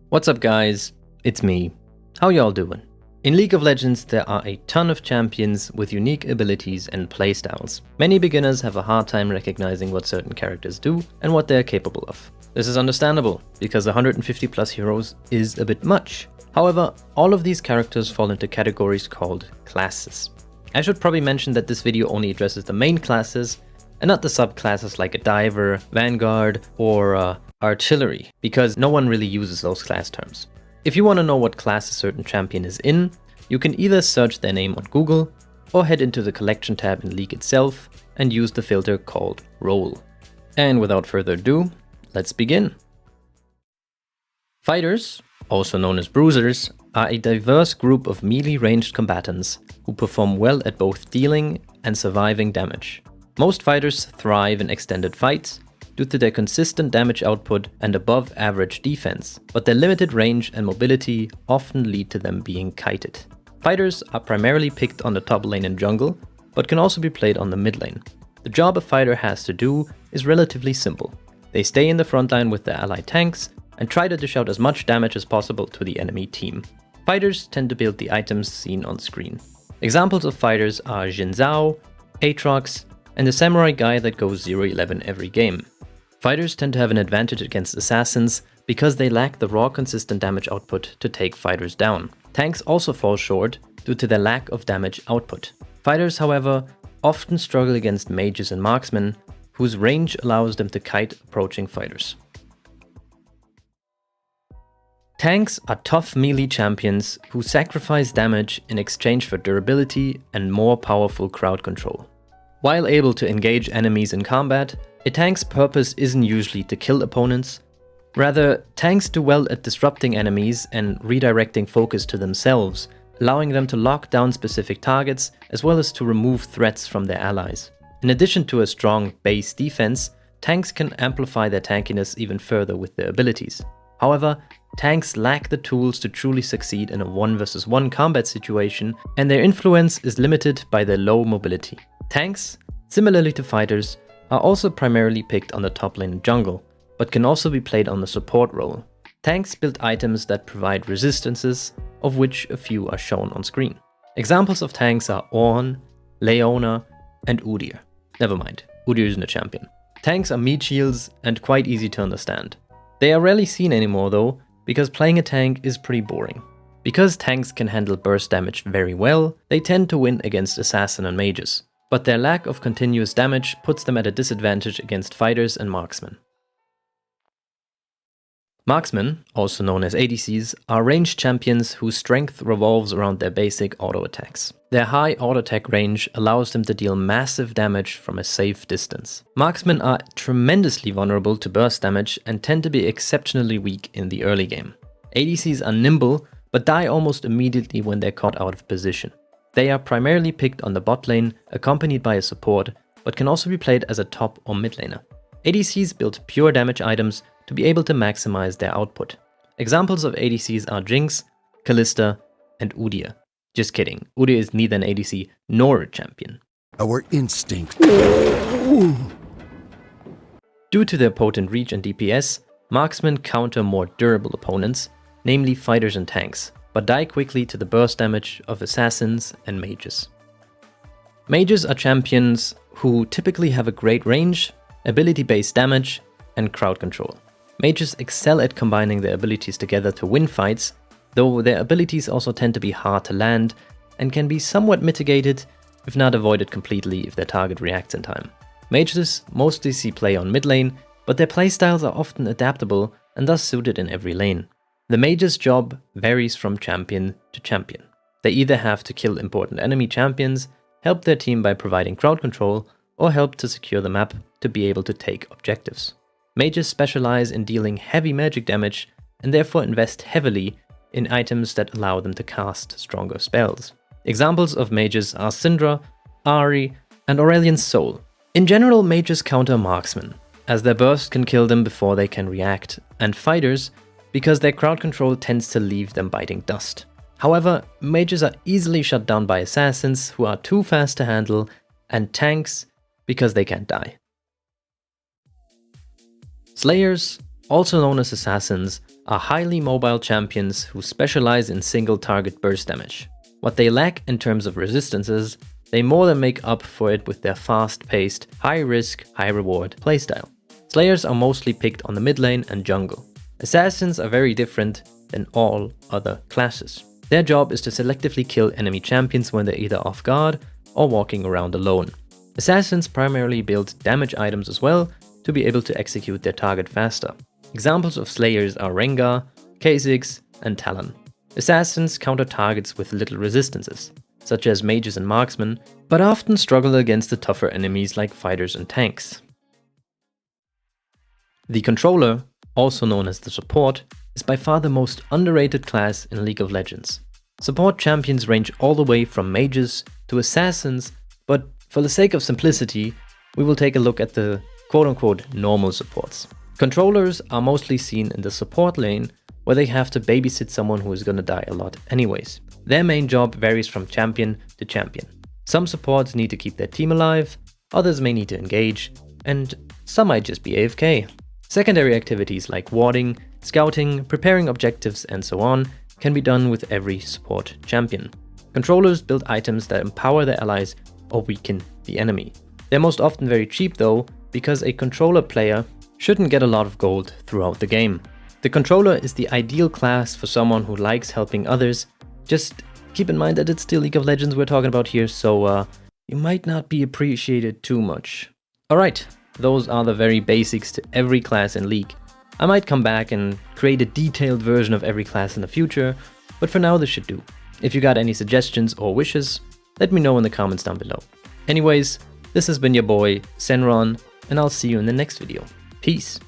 What's up guys, it's me. How y'all doing? In League of Legends there are a ton of champions with unique abilities and playstyles. Many beginners have a hard time recognizing what certain characters do and what they are capable of. This is understandable, because 150 plus heroes is a bit much. However, all of these characters fall into categories called classes. I should probably mention that this video only addresses the main classes and not the subclasses like a diver, vanguard, or artillery, because no one really uses those class terms. If you want to know what class a certain champion is in, you can either search their name on Google or head into the collection tab in League itself and use the filter called role. And without further ado, let's begin. Fighters, also known as bruisers, are a diverse group of melee ranged combatants who perform well at both dealing and surviving damage. Most fighters thrive in extended fights due to their consistent damage output and above average defense, but their limited range and mobility often lead to them being kited. Fighters are primarily picked on the top lane and jungle, but can also be played on the mid lane. The job a fighter has to do is relatively simple. They stay in the front line with their allied tanks and try to dish out as much damage as possible to the enemy team. Fighters tend to build the items seen on screen. Examples of fighters are Jin Zhao, Aatrox, and the samurai guy that goes 0-11 every game. Fighters tend to have an advantage against assassins because they lack the raw consistent damage output to take fighters down. Tanks also fall short due to their lack of damage output. Fighters, however, often struggle against mages and marksmen, whose range allows them to kite approaching fighters. Tanks are tough melee champions who sacrifice damage in exchange for durability and more powerful crowd control. While able to engage enemies in combat, a tank's purpose isn't usually to kill opponents. Rather, tanks do well at disrupting enemies and redirecting focus to themselves, allowing them to lock down specific targets as well as to remove threats from their allies. In addition to a strong base defense, tanks can amplify their tankiness even further with their abilities. However, tanks lack the tools to truly succeed in a 1 versus 1 combat situation, and their influence is limited by their low mobility. Tanks, similarly to fighters, are also primarily picked on the top lane and jungle, but can also be played on the support role. Tanks build items that provide resistances, of which a few are shown on screen. Examples of tanks are Ornn, Leona, and Udyr. Never mind, Udyr isn't a champion. Tanks are meat shields and quite easy to understand. They are rarely seen anymore though, because playing a tank is pretty boring. Because tanks can handle burst damage very well, they tend to win against assassin and mages. But their lack of continuous damage puts them at a disadvantage against fighters and marksmen. Marksmen, also known as ADCs, are ranged champions whose strength revolves around their basic auto attacks. Their high auto attack range allows them to deal massive damage from a safe distance. Marksmen are tremendously vulnerable to burst damage and tend to be exceptionally weak in the early game. ADCs are nimble, but die almost immediately when they're caught out of position. They are primarily picked on the bot lane, accompanied by a support, but can also be played as a top or mid laner. ADCs build pure damage items to be able to maximize their output. Examples of ADCs are Jinx, Kalista, and Udyr. Just kidding, Udyr is neither an ADC nor a champion. Our instinct. Due to their potent reach and DPS, marksmen counter more durable opponents, namely fighters and tanks, but die quickly to the burst damage of assassins and mages. Mages are champions who typically have a great range, ability-based damage, and crowd control. Mages excel at combining their abilities together to win fights, though their abilities also tend to be hard to land and can be somewhat mitigated, if not avoided completely if their target reacts in time. Mages mostly see play on mid lane, but their playstyles are often adaptable and thus suited in every lane. The mage's job varies from champion to champion. They either have to kill important enemy champions, help their team by providing crowd control, or help to secure the map to be able to take objectives. Mages specialize in dealing heavy magic damage and therefore invest heavily in items that allow them to cast stronger spells. Examples of mages are Syndra, Ahri, and Aurelian's Soul. In general, mages counter marksmen, as their burst can kill them before they can react, and fighters, because their crowd control tends to leave them biting dust. However, mages are easily shut down by assassins who are too fast to handle, and tanks because they can't die. Slayers, also known as assassins, are highly mobile champions who specialize in single target burst damage. What they lack in terms of resistances, they more than make up for it with their fast-paced, high-risk, high-reward playstyle. Slayers are mostly picked on the mid lane and jungle. Assassins are very different than all other classes. Their job is to selectively kill enemy champions when they're either off guard or walking around alone. Assassins primarily build damage items as well to be able to execute their target faster. Examples of slayers are Rengar, Kha'Zix, and Talon. Assassins counter targets with little resistances, such as mages and marksmen, but often struggle against the tougher enemies like fighters and tanks. The controller, also known as the support, is by far the most underrated class in League of Legends. Support champions range all the way from mages to assassins, but for the sake of simplicity, we will take a look at the quote-unquote normal supports. Controllers are mostly seen in the support lane, where they have to babysit someone who is gonna die a lot anyways. Their main job varies from champion to champion. Some supports need to keep their team alive, others may need to engage, and some might just be AFK. Secondary activities like warding, scouting, preparing objectives, and so on can be done with every support champion. Controllers build items that empower their allies or weaken the enemy. They're most often very cheap though, because a controller player shouldn't get a lot of gold throughout the game. The controller is the ideal class for someone who likes helping others. Just keep in mind that it's still League of Legends we're talking about here, so you might not be appreciated too much. Alright, those are the very basics to every class in League. I might come back and create a detailed version of every class in the future, but for now this should do. If you got any suggestions or wishes, let me know in the comments down below. Anyways, this has been your boy, Senron, and I'll see you in the next video. Peace!